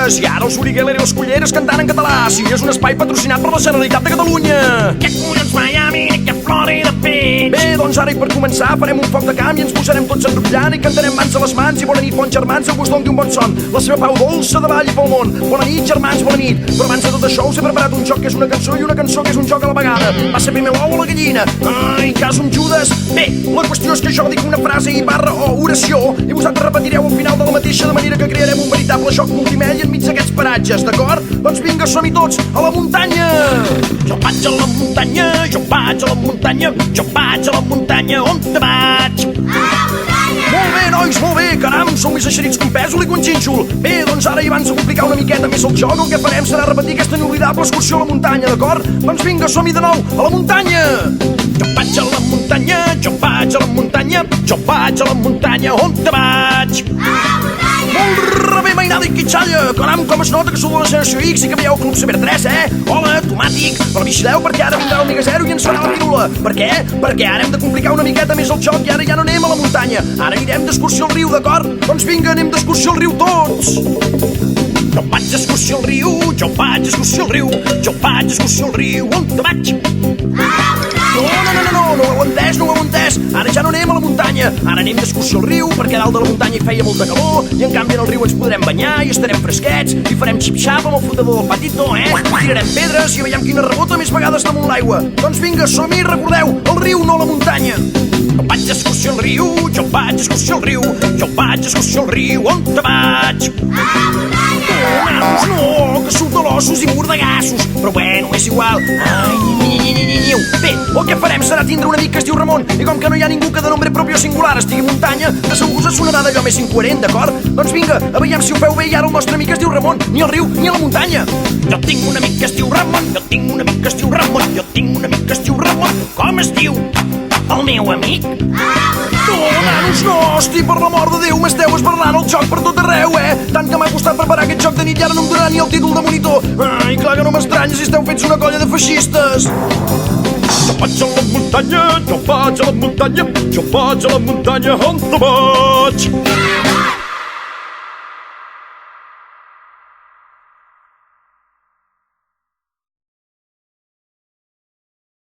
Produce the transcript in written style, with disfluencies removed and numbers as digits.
Figueres. I ara els Origueler i les Culleres cantant en català. Sí, és un espai patrocinat per la Generalitat de Catalunya. Què collons Miami, que Florida Beach. Bé, doncs ara i per començar farem un foc de camp i ens posarem tots enrotllant i cantarem mans a les mans i bona nit, bons germans, Déu vos doni un bon son. La seva pau dolça davall i pel món. Bona nit, germans, bona nit. Però abans de tot això us he preparat un joc que és una cançó i una cançó que és un joc a la vegada. Va ser primer l'ou o la gallina? Ai, cas un Judes. Bé, la qüestió és que jo dic una frase i barra o oració i vosaltres repetireu al final de la mateixa, de manera que crearem un veritable joc multimèdia enmig d'aquests paratges, d'acord? Doncs vinga, som-hi tots a la muntanya! Jo vaig a la muntanya, jo vaig a la muntanya, jo vaig a la muntanya, on te vaig? Molt bé, nois, molt bé, caram, sou més eixerits que un pèsol i que un xínxol. Bé, doncs ara i abans de complicar una miqueta més el joc, el que farem serà repetir aquesta inoblidable excursió a la muntanya, d'acord? Doncs vinga, som-hi de nou, a la muntanya! Jo vaig a la muntanya, jo vaig a la muntanya, jo vaig a la muntanya, on te vaig? Molt bé, mainada i quitxalla! Caram, com es nota que sou de la generació X i que veieu Club Saber 3, eh? Hola, tomàtic! Però vigileu perquè ara vindrà el Mega Zero i ens farà la pirula. Per què? Perquè ara hem de complicar una miqueta més el joc i ara ja no anem a la muntanya. Ara anirem d'excursió al riu, d'acord? Doncs vinga, anem d'excursió al riu tots! Jo vaig d'excursió al riu, jo vaig d'excursió al riu, jo vaig d'excursió al riu, on te vaig? No ho heu entès, no ho heu entès. Ara ja no anem a la muntanya, ara anem d'excursió al riu perquè a dalt de la muntanya hi feia molta calor i en canvi en el riu ens podrem banyar i estarem fresquets i farem xip-xap amb el flotador del patito, tirarem pedres i veiem quina rebota més vegades damunt l'aigua. Doncs vinga, som-hi, recordeu, el riu, no la muntanya. Jo vaig d'excursió al riu, jo vaig d'excursió al riu, jo vaig d'excursió al riu, on te vaig? Nanos, no, que surt de l'ossos i mordegassos. Però bueno, és igual. Ai, bé, el que farem serà tindre un amic que es diu Ramon i com que no hi ha ningú que de nombre propi o singular estigui a muntanya, de segur us sonarà d'allò més incoherent, d'acord? Doncs vinga, a veiem si ho feu bé i ara el nostre amic es diu Ramon, ni al riu ni a la muntanya. Jo tinc un amic que es diu Ramon, jo tinc un amic que es diu Ramon, jo tinc un amic que es diu Ramon. Com es diu? El meu amic? No, nanos, no, hosti, per l'amor de Déu, m'esteu esbarrant el joc per tot arreu, Tant que m'ha costat preparar aquest joc de nit i ara no em donarà ni el títol de monitor. Ai, clar que no m'estranya si esteu fets una colla de feixistes. Jo vaig a la muntanya, jo vaig a la muntanya, jo vaig a la muntanya, on te vaig?